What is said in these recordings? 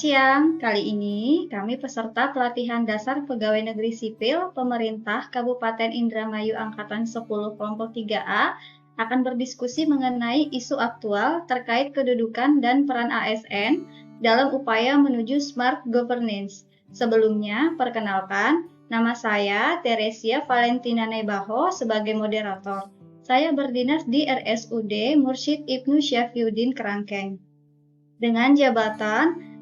siang, kali ini kami peserta pelatihan dasar Pegawai Negeri Sipil Pemerintah Kabupaten Indramayu Angkatan 10 Kelompok 3A akan berdiskusi mengenai isu aktual terkait kedudukan dan peran ASN dalam upaya menuju Smart Governance. Sebelumnya, perkenalkan, nama saya Teresia Valentina Nebaho sebagai moderator. Saya berdinas di RSUD Mursyid Ibnu Syafiyuddin Kerangkeng dengan jabatan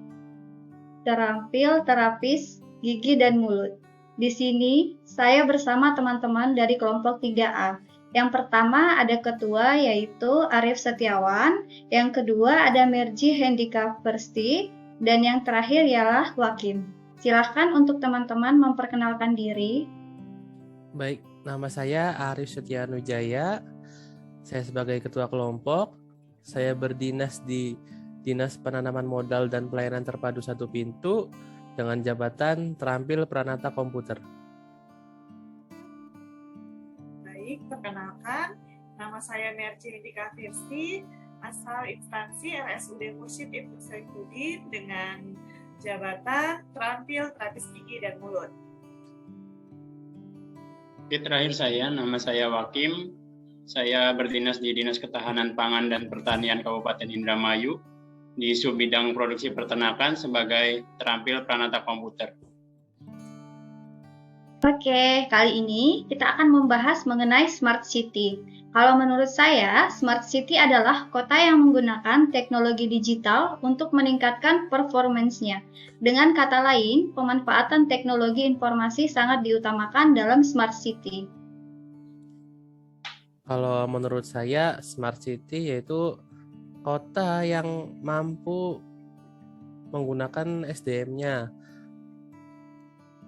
terampil terapis gigi dan mulut. Di sini, saya bersama teman-teman dari kelompok 3A. Yang pertama ada ketua yaitu Arif Setiawan, yang kedua ada Merji Hendika Persti, dan yang terakhir ialah Wakim. Silahkan untuk teman-teman memperkenalkan diri. Baik, nama saya Arif Setianujaya. Saya sebagai ketua kelompok. Saya berdinas di Dinas Penanaman Modal dan Pelayanan Terpadu Satu Pintu dengan jabatan terampil peranata komputer. Baik, perkenalkan, nama saya Merji Hendika Firsi, asal instansi RSUD Mursyid Ibnu Syafiyuddin dengan jabatan terampil terapis gigi dan mulut. Terakhir nama saya Wakim. Saya berdinas di Dinas Ketahanan Pangan dan Pertanian Kabupaten Indramayu di subbidang produksi peternakan sebagai terampil peranata komputer. Oke, kali ini kita akan membahas mengenai Smart City. Kalau menurut saya, Smart City adalah kota yang menggunakan teknologi digital untuk meningkatkan performance-nya. Dengan kata lain, pemanfaatan teknologi informasi sangat diutamakan dalam Smart City. Kalau menurut saya, Smart City yaitu kota yang mampu menggunakan SDM-nya,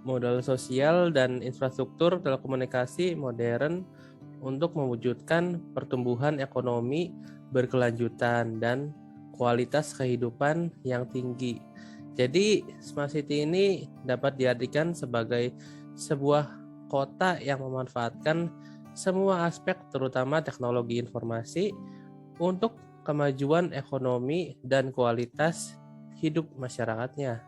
modal sosial dan infrastruktur telekomunikasi modern untuk mewujudkan pertumbuhan ekonomi berkelanjutan dan kualitas kehidupan yang tinggi. Jadi, Smart City ini dapat diartikan sebagai sebuah kota yang memanfaatkan semua aspek terutama teknologi informasi untuk kemajuan ekonomi dan kualitas hidup masyarakatnya.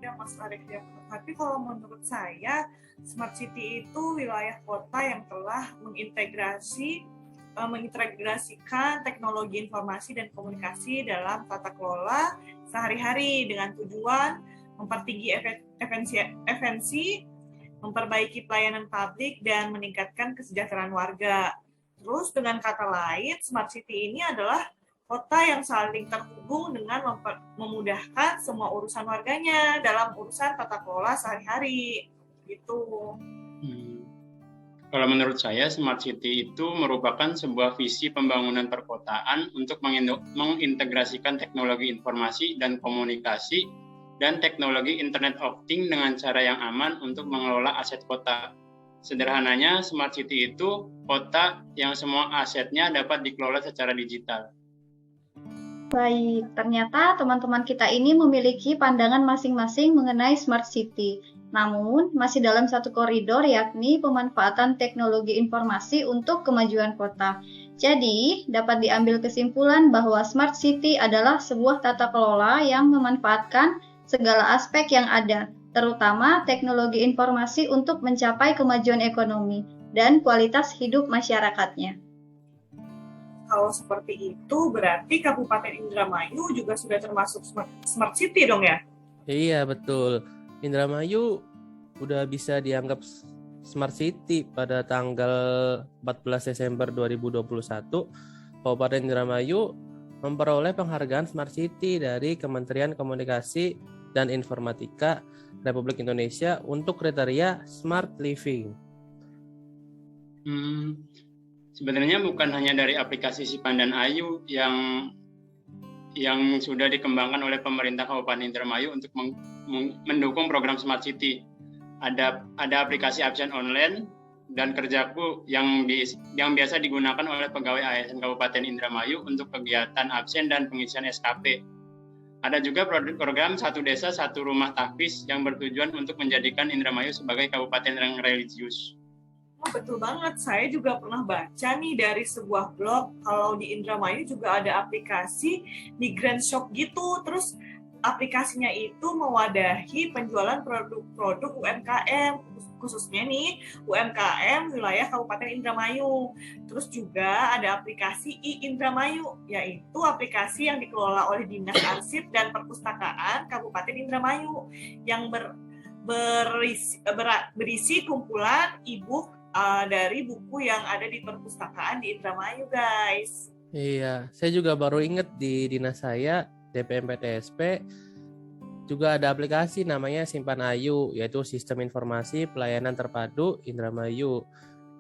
Ya, Mas Arif, ya. Tapi kalau menurut saya, Smart City itu wilayah kota yang telah mengintegrasikan teknologi informasi dan komunikasi dalam tata kelola sehari-hari dengan tujuan mempertinggi efisiensi, memperbaiki pelayanan publik, dan meningkatkan kesejahteraan warga. Terus dengan kata lain, Smart City ini adalah kota yang saling terhubung dengan memudahkan semua urusan warganya dalam urusan tata kelola sehari-hari. Gitu. Kalau menurut saya, Smart City itu merupakan sebuah visi pembangunan perkotaan untuk mengintegrasikan teknologi informasi dan komunikasi dan teknologi Internet of Things dengan cara yang aman untuk mengelola aset kota. Sederhananya, Smart City itu kota yang semua asetnya dapat dikelola secara digital. Baik, ternyata teman-teman kita ini memiliki pandangan masing-masing mengenai Smart City. Namun, masih dalam satu koridor yakni pemanfaatan teknologi informasi untuk kemajuan kota. Jadi, dapat diambil kesimpulan bahwa Smart City adalah sebuah tata kelola yang memanfaatkan segala aspek yang ada, terutama teknologi informasi untuk mencapai kemajuan ekonomi dan kualitas hidup masyarakatnya. Kalau seperti itu, berarti Kabupaten Indramayu juga sudah termasuk Smart City dong ya? Iya, betul. Indramayu udah bisa dianggap Smart City pada tanggal 14 Desember 2021. Kabupaten Indramayu memperoleh penghargaan Smart City dari Kementerian Komunikasi dan Informatika Republik Indonesia untuk kriteria Smart Living. Sebenarnya bukan hanya dari aplikasi Sipan dan Ayu yang sudah dikembangkan oleh pemerintah Kabupaten Indramayu untuk mendukung program Smart City. Ada aplikasi absen online dan Kerjaku yang biasa digunakan oleh pegawai ASN Kabupaten Indramayu untuk kegiatan absen dan pengisian SKP. Ada juga program Satu Desa Satu Rumah Tahfiz yang bertujuan untuk menjadikan Indramayu sebagai kabupaten yang religius. Oh, betul banget. Saya juga pernah baca nih dari sebuah blog kalau di Indramayu juga ada aplikasi Migrant Shop gitu. Terus aplikasinya itu mewadahi penjualan produk-produk UMKM, khususnya nih UMKM wilayah Kabupaten Indramayu. Terus juga ada aplikasi I-Indramayu, yaitu aplikasi yang dikelola oleh Dinas Arsip dan Perpustakaan Kabupaten Indramayu yang berisi kumpulan e-book dari buku yang ada di perpustakaan di Indramayu, guys. Iya, saya juga baru inget di dinas saya DPMPTSP juga ada aplikasi namanya Simpan Ayu, yaitu Sistem Informasi Pelayanan Terpadu Indramayu,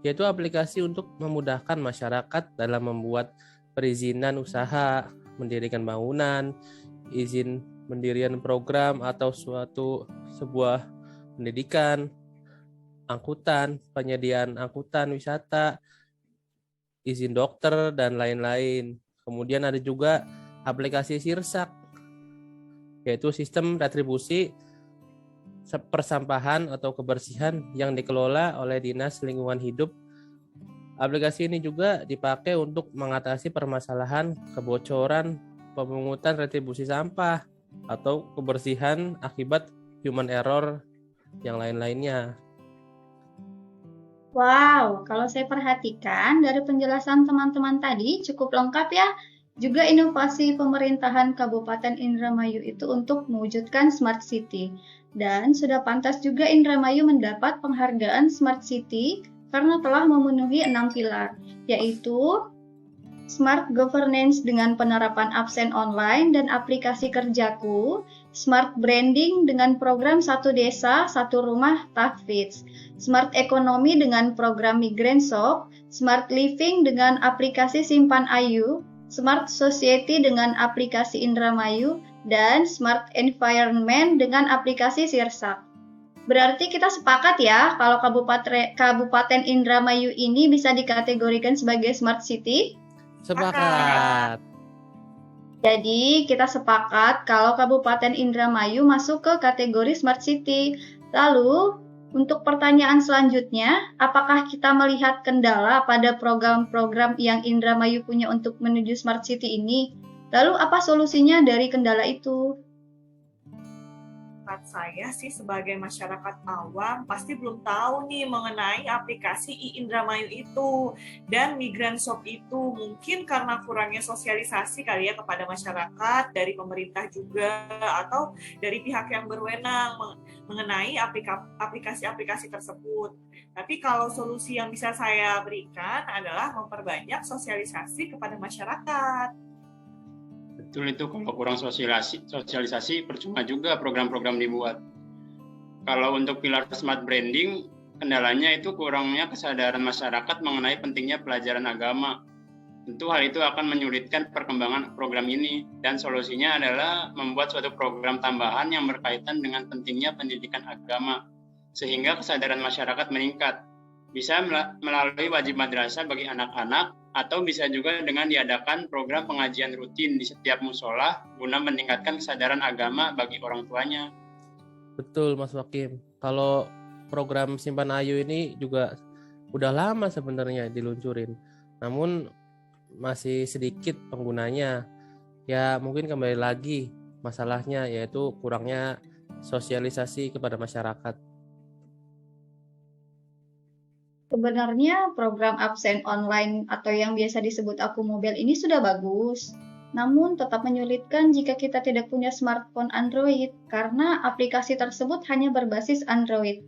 yaitu aplikasi untuk memudahkan masyarakat dalam membuat perizinan usaha, mendirikan bangunan, izin pendirian program atau sebuah pendidikan, angkutan, penyediaan angkutan wisata, izin dokter, dan lain-lain. Kemudian ada juga aplikasi Sirsak, yaitu sistem retribusi persampahan atau kebersihan yang dikelola oleh Dinas Lingkungan Hidup. Aplikasi ini juga dipakai untuk mengatasi permasalahan kebocoran pemungutan retribusi sampah atau kebersihan akibat human error yang lain-lainnya. Wow, kalau saya perhatikan dari penjelasan teman-teman tadi cukup lengkap ya. Juga inovasi pemerintahan Kabupaten Indramayu itu untuk mewujudkan Smart City. Dan sudah pantas juga Indramayu mendapat penghargaan Smart City karena telah memenuhi 6 pilar, yaitu Smart Governance dengan penerapan absen online dan aplikasi Kerjaku, Smart Branding dengan program Satu Desa, Satu Rumah Tahfidz, Smart Ekonomi dengan program Migrant Shop, Smart Living dengan aplikasi Simpan Ayu, Smart Society dengan aplikasi Indramayu, dan Smart Environment dengan aplikasi Sirsak. Berarti kita sepakat ya kalau Kabupaten Indramayu ini bisa dikategorikan sebagai Smart City? Sepakat. Jadi kita sepakat kalau Kabupaten Indramayu masuk ke kategori Smart City. Lalu untuk pertanyaan selanjutnya, apakah kita melihat kendala pada program-program yang Indramayu punya untuk menuju Smart City ini? Lalu apa solusinya dari kendala itu? Saya sih sebagai masyarakat awam pasti belum tahu nih mengenai aplikasi i-Indramayu itu dan Migrant Shop itu. Mungkin karena kurangnya sosialisasi kali ya kepada masyarakat dari pemerintah juga atau dari pihak yang berwenang mengenai aplikasi-aplikasi tersebut. Tapi kalau solusi yang bisa saya berikan adalah memperbanyak sosialisasi kepada masyarakat. Betul itu, kalau kurang sosialisasi percuma juga program-program dibuat. Kalau untuk pilar Smart Branding, kendalanya itu kurangnya kesadaran masyarakat mengenai pentingnya pelajaran agama. Tentu hal itu akan menyulitkan perkembangan program ini, dan solusinya adalah membuat suatu program tambahan yang berkaitan dengan pentingnya pendidikan agama, sehingga kesadaran masyarakat meningkat. Bisa melalui wajib madrasah bagi anak-anak, atau bisa juga dengan diadakan program pengajian rutin di setiap musola guna meningkatkan kesadaran agama bagi orang tuanya. Betul Mas Wakim. Kalau program Simpan Ayu ini juga udah lama sebenarnya diluncurin, namun masih sedikit penggunanya. Ya mungkin kembali lagi masalahnya yaitu kurangnya sosialisasi kepada masyarakat. Sebenarnya program absen online atau yang biasa disebut Aku Mobile ini sudah bagus, namun tetap menyulitkan jika kita tidak punya smartphone Android karena aplikasi tersebut hanya berbasis Android.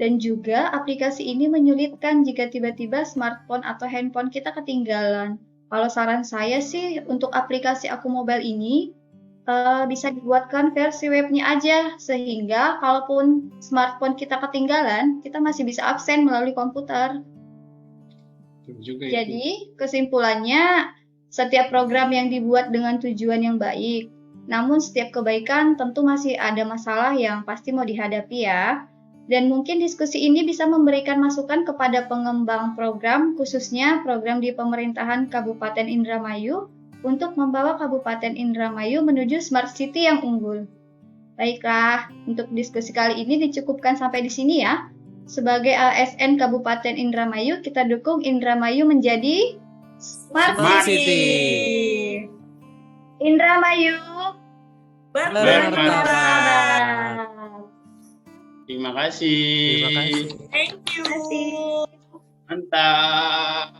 Dan juga aplikasi ini menyulitkan jika tiba-tiba smartphone atau handphone kita ketinggalan. Kalau saran saya sih untuk aplikasi Aku Mobile ini bisa dibuatkan versi webnya aja, sehingga kalaupun smartphone kita ketinggalan, kita masih bisa absen melalui komputer. Jadi, kesimpulannya, setiap program yang dibuat dengan tujuan yang baik, namun setiap kebaikan tentu masih ada masalah yang pasti mau dihadapi ya. Dan mungkin diskusi ini bisa memberikan masukan kepada pengembang program, khususnya program di pemerintahan Kabupaten Indramayu, untuk membawa Kabupaten Indramayu menuju Smart City yang unggul. Baiklah, untuk diskusi kali ini dicukupkan sampai di sini ya. Sebagai ASN Kabupaten Indramayu, kita dukung Indramayu menjadi Smart Smart City. City. Indramayu Bermartabat. bermartabat. Terima kasih. Terima kasih. Thank you. Terima kasih. Mantap.